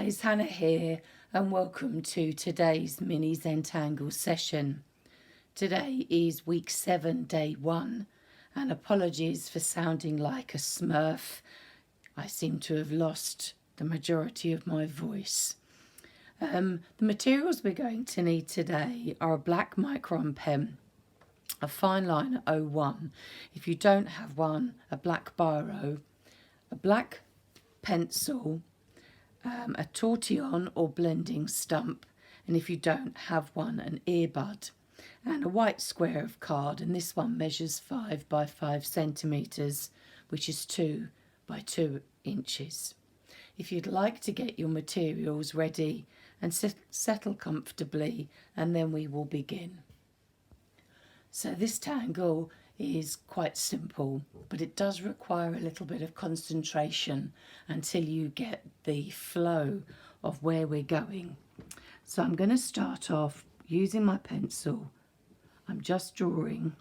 guys, Hannah here and welcome to today's mini Zentangle session. Today is week 7, day 1, and apologies for sounding like a smurf. I seem to have lost the majority of my voice. The materials we're going to need today are a black micron pen, a fine liner 01. If you don't have one, a black biro, a black pencil, a tortillon or blending stump, and if you don't have one, an earbud, and a white square of card, and this one measures 5 by 5 centimetres, which is 2 by 2 inches. If you'd like to get your materials ready and settle comfortably, and then we will begin. So this tangle is quite simple, but it does require a little bit of concentration until you get the flow of where we're going. So I'm going to start off using my pencil. I'm just drawing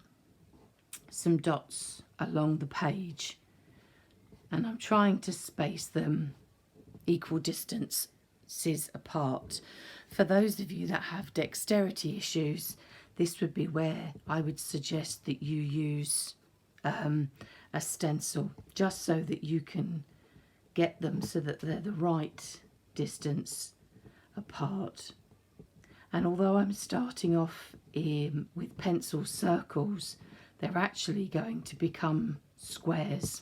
some dots along the page, and I'm trying to space them equal distances apart. For those of you that have dexterity issues, this would be where I would suggest that you use a stencil, just so that you can get them so that they're the right distance apart. And although I'm starting off with pencil circles, they're actually going to become squares.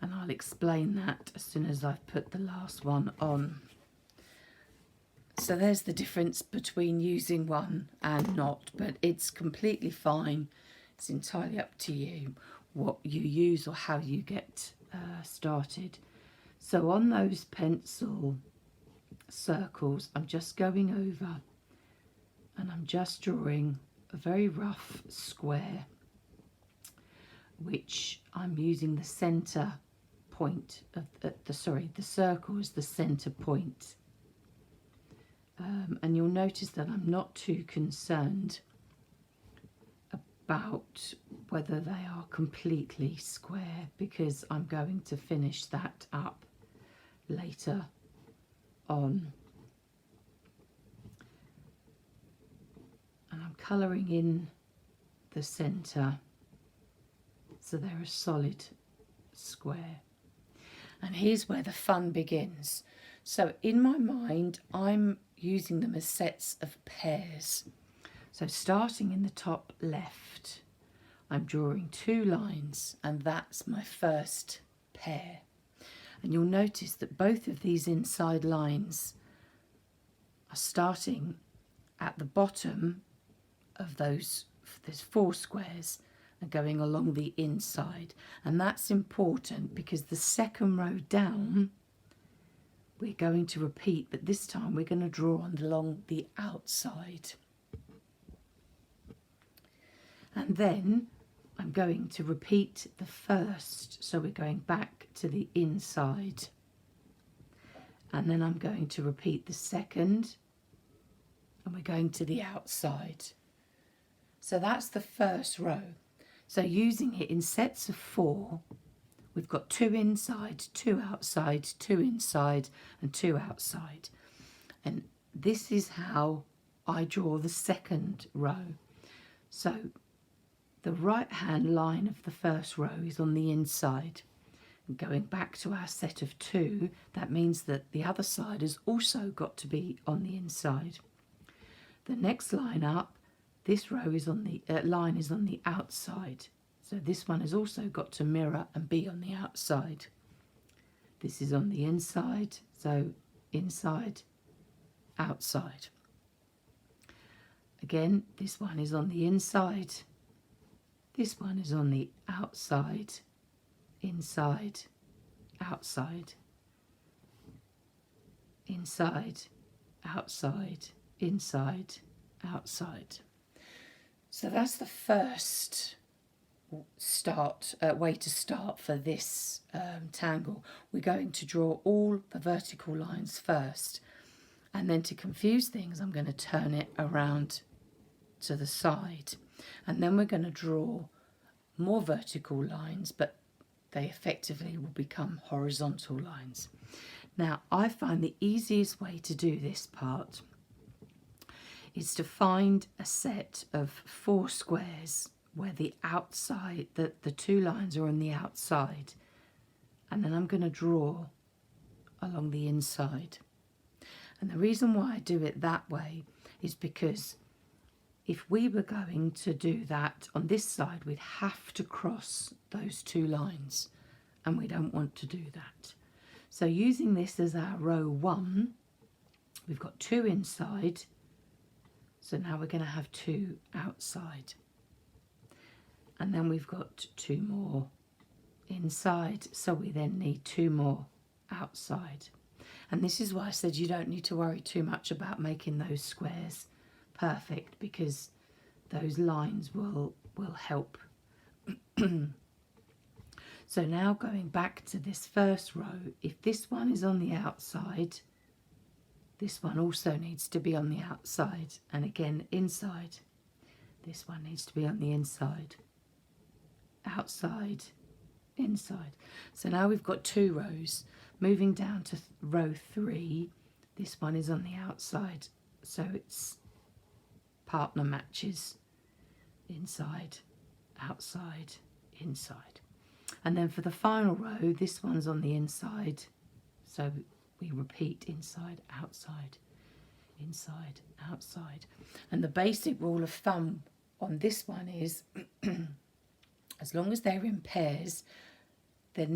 And I'll explain that as soon as I've put the last one on. So there's the difference between using one and not, but it's completely fine. It's entirely up to you what you use or how you get started. So on those pencil circles, I'm just going over and I'm just drawing a very rough square, which I'm using the centre point of the circle as the centre point. And you'll notice that I'm not too concerned about whether they are completely square, because I'm going to finish that up later on. And I'm colouring in the centre so they're a solid square. And here's where the fun begins. So in my mind, I'm using them as sets of pairs. So starting in the top left, I'm drawing 2 lines, and that's my first pair. And you'll notice that both of these inside lines are starting at the bottom of those, there's 4 squares, and going along the inside. And that's important because the second row down, we're going to repeat, but this time we're going to draw along the outside. And then I'm going to repeat the first, so we're going back to the inside. And then I'm going to repeat the second, and we're going to the outside. So that's the first row. So using it in sets of 4, we've got 2 inside, 2 outside, 2 inside and 2 outside. And this is how I draw the second row. So the right hand line of the first row is on the inside. And going back to our set of 2, that means that the other side has also got to be on the inside. The next line up, this row is on the line is on the outside. So this one has also got to mirror and be on the outside. This is on the inside, so inside, outside. Again, this one is on the inside. This one is on the outside, inside, outside, inside, outside, inside, outside. So that's the first way to start for this tangle. We're going to draw all the vertical lines first, and then to confuse things, I'm going to turn it around to the side, and then we're going to draw more vertical lines, but they effectively will become horizontal lines. Now, I find the easiest way to do this part is to find a set of 4 squares where the outside, the 2 lines are on the outside, and then I'm going to draw along the inside. And the reason why I do it that way is because if we were going to do that on this side, we'd have to cross those 2 lines, and we don't want to do that. So using this as our row 1, we've got 2 inside, so now we're going to have 2 outside. And then we've got 2 more inside, so we then need 2 more outside. And this is why I said you don't need to worry too much about making those squares perfect, because those lines will help. So now going back to this first row, if this one is on the outside, this one also needs to be on the outside, and again inside. This one needs to be on the inside, outside, inside. So now we've got 2 rows. Moving down to row 3, this one is on the outside, so its partner matches inside, outside, inside. And then for the final row, this one's on the inside, so we repeat inside, outside, inside, outside. And the basic rule of thumb on this one is as long as they're in pairs, there's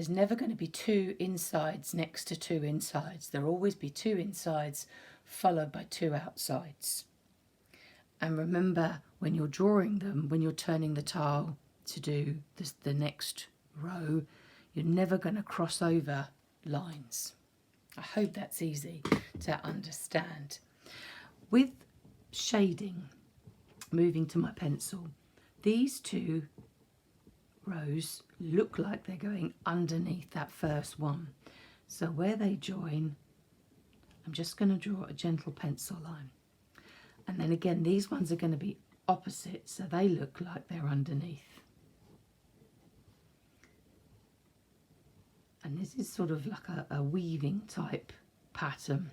never going to be 2 insides next to 2 insides. There'll always be 2 insides followed by 2 outsides. And remember, when you're drawing them, when you're turning the tile to do the next row, you're never going to cross over lines. I hope that's easy to understand. With shading, moving to my pencil, these 2 rows look like they're going underneath that first one. So where they join, I'm just going to draw a gentle pencil line. And then again, these ones are going to be opposite, so they look like they're underneath. And this is sort of like a weaving type pattern.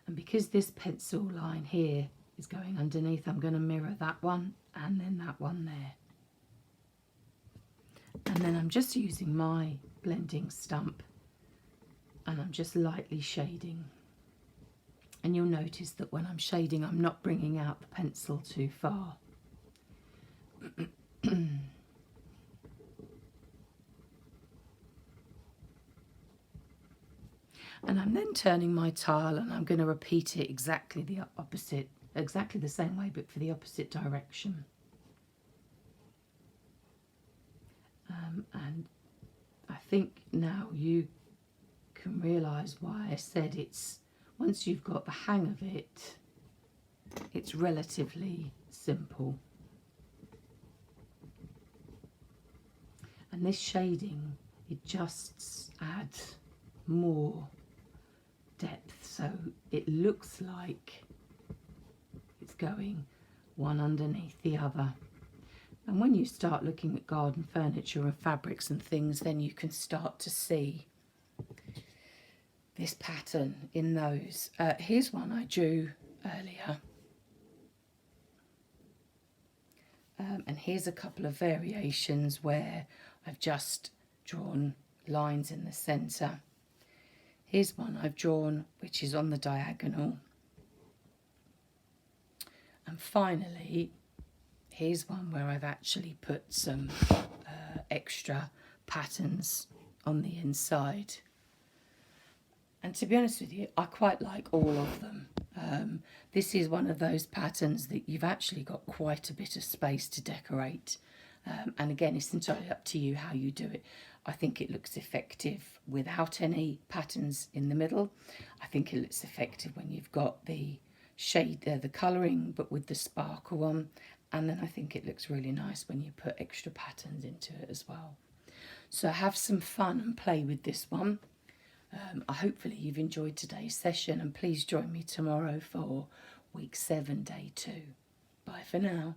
And because this pencil line here is going underneath, I'm going to mirror that one and then that one there. And then I'm just using my blending stump and I'm just lightly shading. And you'll notice that when I'm shading, I'm not bringing out the pencil too far. And I'm then turning my tile and I'm going to repeat it exactly the opposite, exactly the same way, but for the opposite direction. And I think now you can realise why I said it's, once you've got the hang of it, it's relatively simple. And this shading, it just adds more depth, so it looks like it's going one underneath the other. And when you start looking at garden furniture and fabrics and things, then you can start to see this pattern in those. Here's one I drew earlier. And here's a couple of variations where I've just drawn lines in the centre. Here's one I've drawn which is on the diagonal. And finally, here's one where I've actually put some extra patterns on the inside. And to be honest with you, I quite like all of them. This is one of those patterns that you've actually got quite a bit of space to decorate. And again, it's entirely up to you how you do it. I think it looks effective without any patterns in the middle. I think it looks effective when you've got the shade there, the colouring, but with the sparkle on. And then I think it looks really nice when you put extra patterns into it as well. So have some fun and play with this one. Hopefully you've enjoyed today's session, and please join me tomorrow for week 7, day 2. Bye for now.